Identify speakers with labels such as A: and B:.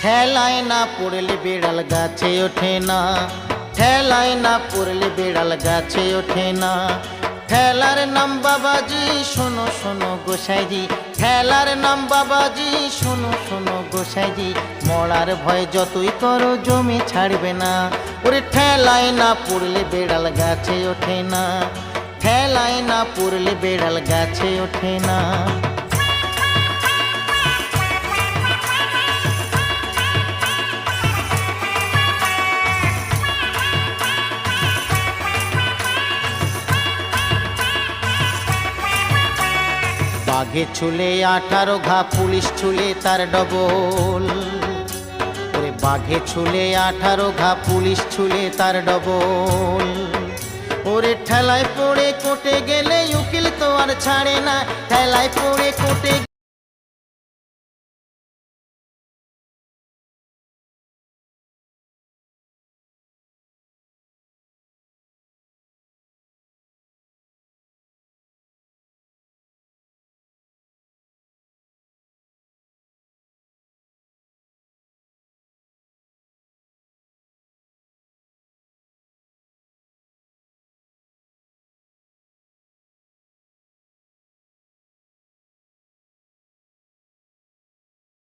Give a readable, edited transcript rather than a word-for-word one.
A: ঠেলায় না পড়লে বিড়াল গাছে ওঠে না, ঠেলায় না পড়লে বিড়াল গাছে ওঠে না। ঠেলার নাম বাবাজি শোনো শোনো গোসাইজি, ঠেলার নাম বাবাজি শোনো শোনো গোসাইজি। মরার ভয় যতই করো জমি ছাড়বে না, ওরে ঠেলায় না পড়লে বিড়াল গাছে ওঠে না, ঠেলায় না পড়লে বিড়াল গাছে ওঠে না। বাঘে ছুলে 18 ঘা, পুলিশ ছুলে তার ডবল। ওরে বাঘে ছুলে 18 ঘা, পুলিশ ছুলে তার ডবল। ওরে ঠেলায় পড়ে কোটে গেলে উকিল তো আর ছাড়ে না, ঠেলায় পড়ে কোটে